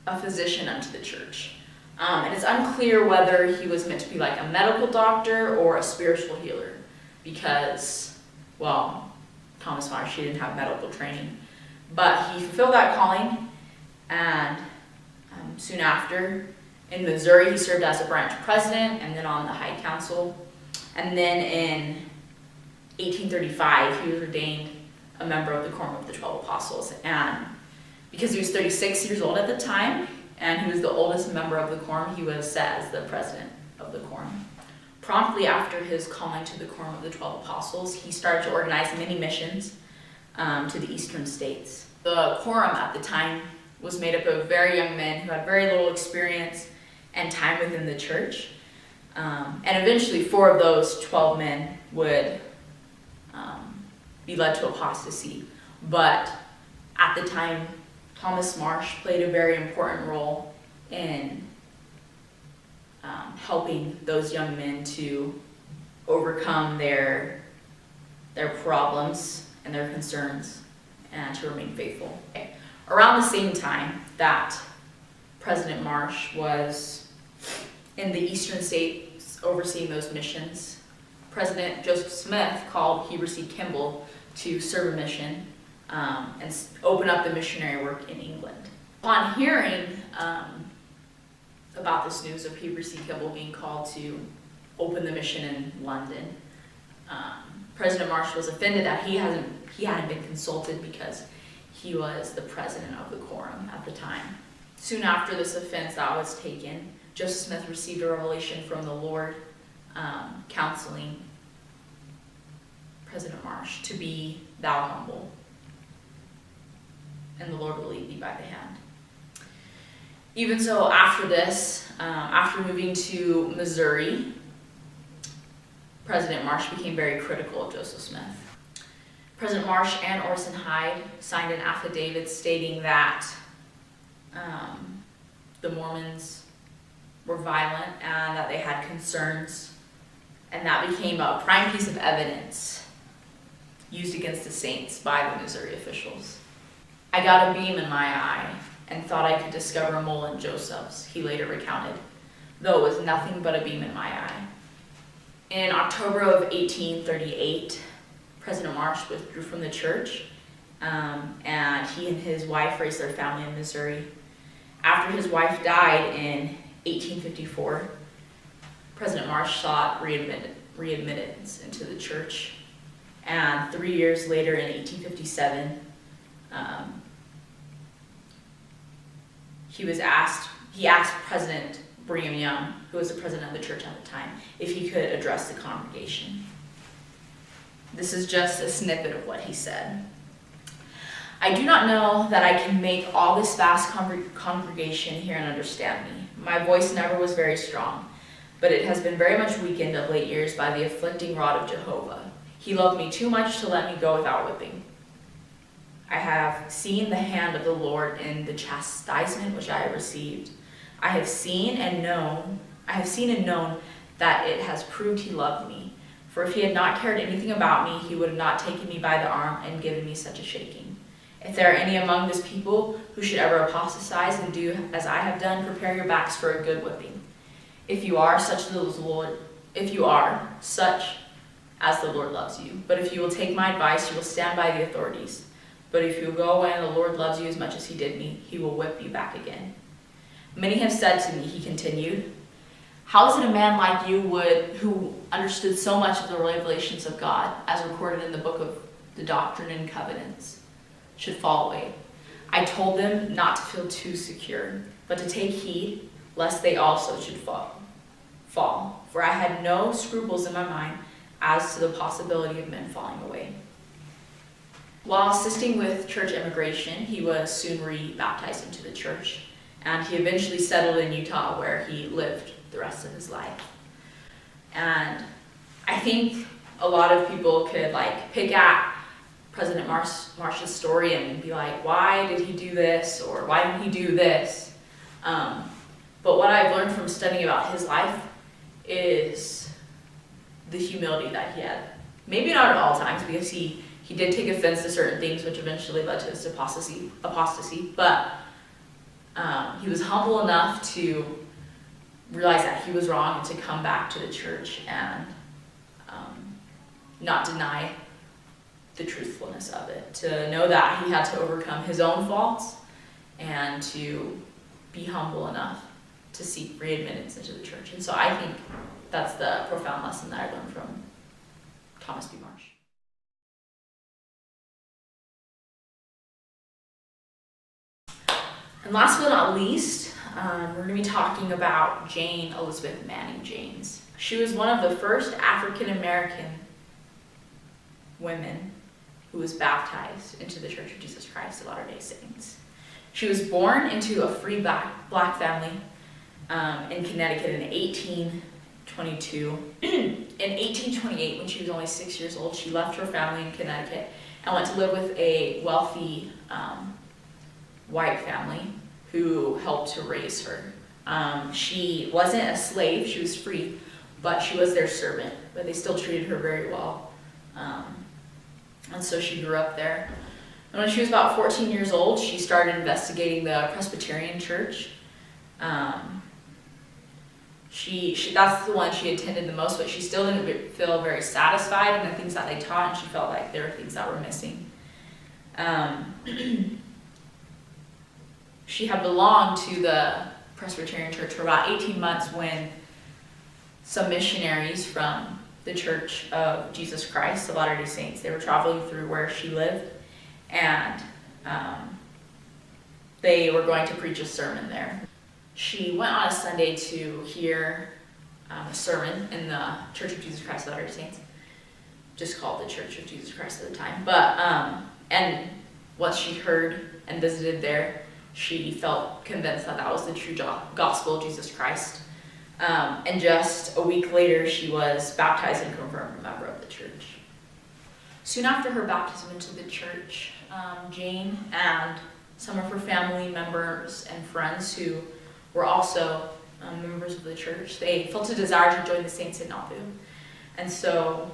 a physician unto the church. And it's unclear whether he was meant to be like a medical doctor or a spiritual healer, because, Thomas Marsh, he didn't have medical training. But he fulfilled that calling, and soon after, in Missouri, he served as a branch president and then on the High Council. And then in 1835, he was ordained a member of the Quorum of the 12 Apostles. And because he was 36 years old at the time, and he was the oldest member of the Quorum, he was set as the president of the Quorum. Promptly after his calling to the Quorum of the 12 Apostles, he started to organize many missions to the eastern states. The Quorum at the time was made up of very young men who had very little experience and time within the church. And eventually 4 of those 12 men would be led to apostasy, but at the time, Thomas Marsh played a very important role in helping those young men to overcome their problems and their concerns and to remain faithful. Around the same time that President Marsh was in the eastern states overseeing those missions, President Joseph Smith called Heber C. Kimball to serve a mission and open up the missionary work in England. Upon hearing about this news of Heber C. Kimball being called to open the mission in London, President Marsh was offended that he hadn't been consulted because he was the president of the quorum at the time. Soon after this offense that was taken, Joseph Smith received a revelation from the Lord counseling President Marsh to be thou humble, and the Lord will lead thee by the hand. Even so, after this, after moving to Missouri, President Marsh became very critical of Joseph Smith. President Marsh and Orson Hyde signed an affidavit stating that the Mormons were violent and that they had concerns, and that became a prime piece of evidence used against the saints by the Missouri officials. I got a beam in my eye and thought I could discover a mole in Joseph's, he later recounted, though it was nothing but a beam in my eye. In October of 1838, President Marsh withdrew from the church, and he and his wife raised their family in Missouri. After his wife died in 1854, President Marsh sought readmittance into the church, and 3 years later, in 1857, he asked President Brigham Young, who was the president of the church at the time, if he could address the congregation. This is just a snippet of what he said. I do not know that I can make all this vast congregation hear and understand me. My voice never was very strong, but it has been very much weakened of late years by the afflicting rod of Jehovah. He loved me too much to let me go without whipping. I have seen the hand of the Lord in the chastisement which I have received. I have seen and known that it has proved he loved me. For if he had not cared anything about me, he would have not taken me by the arm and given me such a shaking. If there are any among this people who should ever apostatize and do as I have done, prepare your backs for a good whipping. If you are such as the Lord loves you. But if you will take my advice, you will stand by the authorities. But if you will go away and the Lord loves you as much as he did me, he will whip you back again. Many have said to me, he continued, how is it a man like you who understood so much of the revelations of God, as recorded in the book of the Doctrine and Covenants, should fall away? I told them not to feel too secure, but to take heed, lest they also should fall. For I had no scruples in my mind as to the possibility of men falling away. While assisting with church immigration, he was soon re-baptized into the church, and he eventually settled in Utah, where he lived the rest of his life. And I think a lot of people could pick at President Marsh's story and be like, why did he do this, or why didn't he do this? But what I've learned from studying about his life is the humility that he had. Maybe not at all times, because he did take offense to certain things, which eventually led to his apostasy, but he was humble enough to realize that he was wrong and to come back to the church and not deny the truthfulness of it, to know that he had to overcome his own faults and to be humble enough to seek readmittance into the church. And so I think that's the profound lesson that I learned from Thomas B. Marsh. And last but not least, we're going to be talking about Jane Elizabeth Manning Janes. She was one of the first African American women who was baptized into the Church of Jesus Christ of Latter-day Saints. She was born into a free black family in Connecticut in 1822. In 1828, when she was only 6 years old, she left her family in Connecticut and went to live with a wealthy white family who helped to raise her. She wasn't a slave, she was free, but she was their servant, but they still treated her very well. And so she grew up there. And when she was about 14 years old, she started investigating the Presbyterian church. That's the one she attended the most, but she still didn't feel very satisfied in the things that they taught, and she felt like there were things that were missing. She had belonged to the Presbyterian church for about 18 months when some missionaries from the Church of Jesus Christ, the Latter-day Saints, they were traveling through where she lived, and they were going to preach a sermon there. She went on a Sunday to hear a sermon in the Church of Jesus Christ of Latter-day Saints, just called the Church of Jesus Christ at the time. But and once she heard and visited there, she felt convinced that that was the true gospel of Jesus Christ. And just a week later, she was baptized and confirmed a member of the church. Soon after her baptism into the church, Jane and some of her family members and friends who were also members of the church, they felt a desire to join the saints in Nauvoo. And so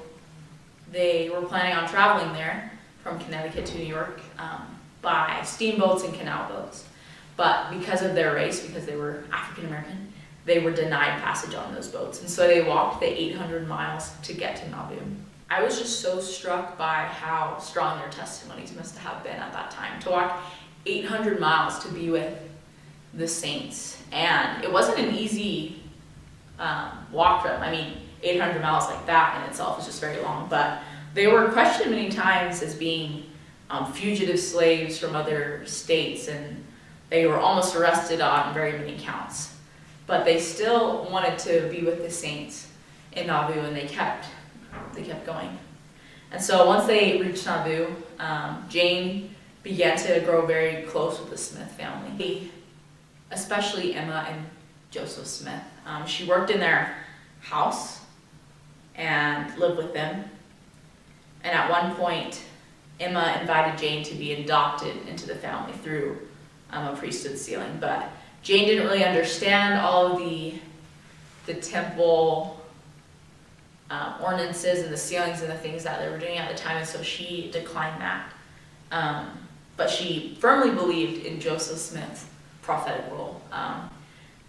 they were planning on traveling there from Connecticut to New York by steamboats and canal boats. But because of their race, because they were African American, they were denied passage on those boats. And so they walked the 800 miles to get to Nauvoo. I was just so struck by how strong their testimonies must have been at that time. To walk 800 miles to be with the saints. And it wasn't an easy walk for them. I mean, 800 miles like that in itself is just very long. But they were questioned many times as being fugitive slaves from other states, and they were almost arrested on very many counts. But they still wanted to be with the saints in Nauvoo, and they kept going. And so once they reached Nauvoo, Jane began to grow very close with the Smith family, especially Emma and Joseph Smith. She worked in their house and lived with them. And at one point, Emma invited Jane to be adopted into the family through a priesthood sealing. But Jane didn't really understand all of the temple ordinances and the sealings and the things that they were doing at the time, and so she declined that. But she firmly believed in Joseph Smith's prophetic role.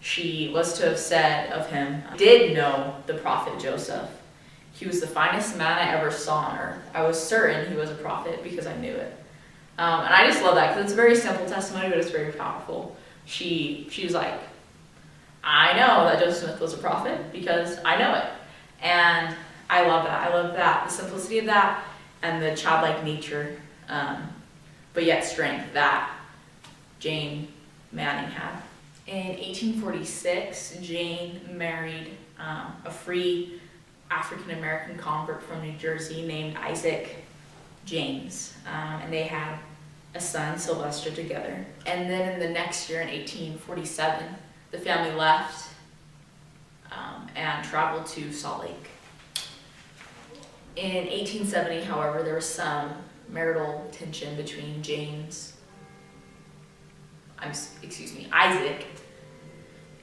She was to have said of him, did know the prophet Joseph. He was the finest man I ever saw on earth. I was certain he was a prophet because I knew it. And I just love that because it's a very simple testimony, but it's very powerful. She was like, I know that Joseph Smith was a prophet because I know it. And I love that. I love that, the simplicity of that and the childlike nature, but yet strength that Jane Manning had. In 1846, Jane married a free African-American convert from New Jersey named Isaac James, and they had a son, Sylvester, together. And then in the next year, in 1847, the family left and traveled to Salt Lake. In 1870, however, there was some marital tension between Isaac.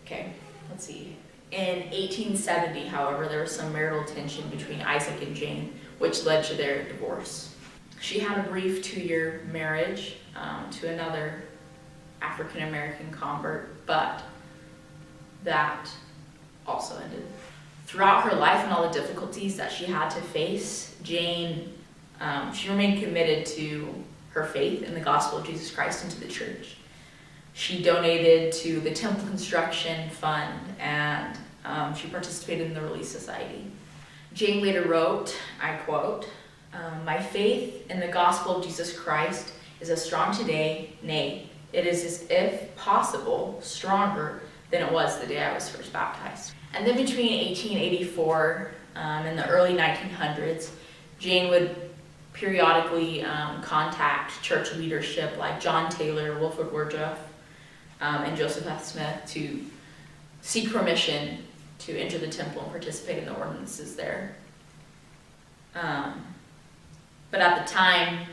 Okay, let's see. In 1870, however, there was some marital tension between Isaac and Jane, which led to their divorce. She had a brief 2-year marriage to another African-American convert, but that also ended. Throughout her life and all the difficulties that she had to face, Jane, she remained committed to her faith in the gospel of Jesus Christ and to the church. She donated to the Temple Construction Fund, and she participated in the Relief Society. Jane later wrote, I quote, my faith in the gospel of Jesus Christ is as strong today, nay, it is as if possible stronger than it was the day I was first baptized. And then between 1884 and the early 1900s, Jane would periodically contact church leadership like John Taylor, Wilford Woodruff, and Joseph F. Smith to seek permission to enter the temple and participate in the ordinances there. But at the time,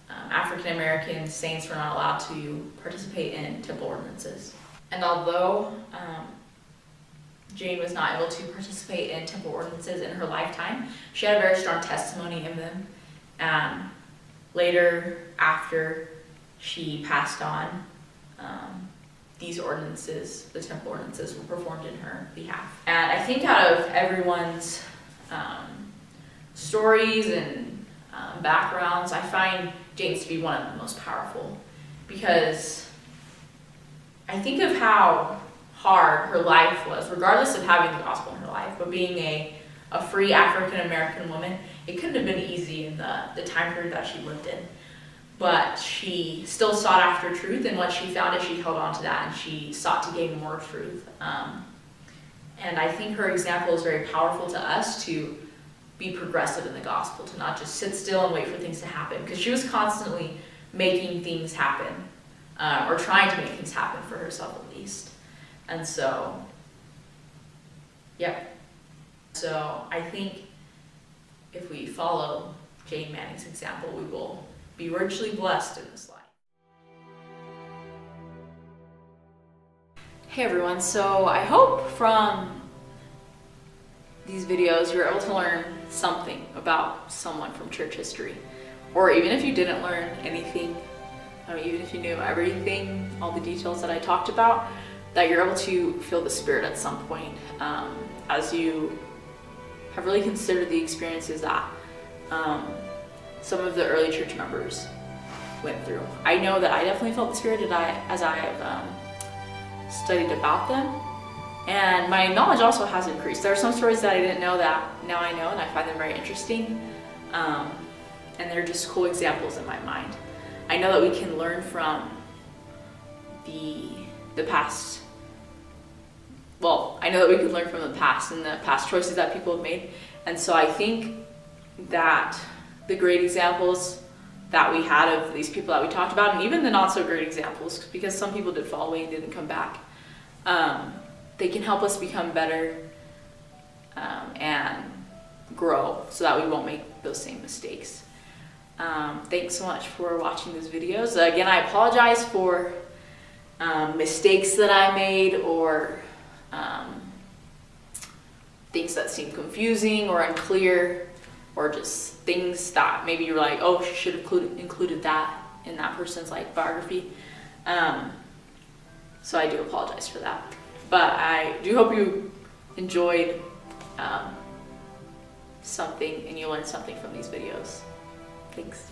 African American saints were not allowed to participate in temple ordinances. And although Jane was not able to participate in temple ordinances in her lifetime, she had a very strong testimony in them. Later, after she passed on, these ordinances, the temple ordinances, were performed in her behalf. And I think out of everyone's stories and backgrounds, I find Jane's to be one of the most powerful, because I think of how hard her life was, regardless of having the gospel in her life, but being a free African American woman, it couldn't have been easy in the time period that she lived in. But she still sought after truth, and what she found is she held on to that, and she sought to gain more truth. And I think her example is very powerful to us to be progressive in the gospel, to not just sit still and wait for things to happen, because she was constantly making things happen, or trying to make things happen for herself at least. And so, yep. So I think if we follow Jane Manning's example, we will be richly blessed in this life. Hey everyone, so I hope from these videos you're able to learn something about someone from church history. Or even if you didn't learn anything, even if you knew everything, all the details that I talked about, that you're able to feel the Spirit at some point as you have really considered the experiences that some of the early church members went through. I know that I definitely felt the Spirit as I have studied about them, and my knowledge also has increased. There are some stories that I didn't know that now I know, and I find them very interesting, and they're just cool examples in my mind. I know that we can learn from the past. Well, I know that we can learn from the past and the past choices that people have made, and so I think that the great examples that we had of these people that we talked about, and even the not so great examples, because some people did fall away and didn't come back, they can help us become better and grow so that we won't make those same mistakes. Thanks so much for watching these videos. Again, I apologize for mistakes that I made, or things that seem confusing or unclear, or just things that maybe you're like, oh, she should have included that in that person's biography. So I do apologize for that. But I do hope you enjoyed something and you learned something from these videos. Thanks.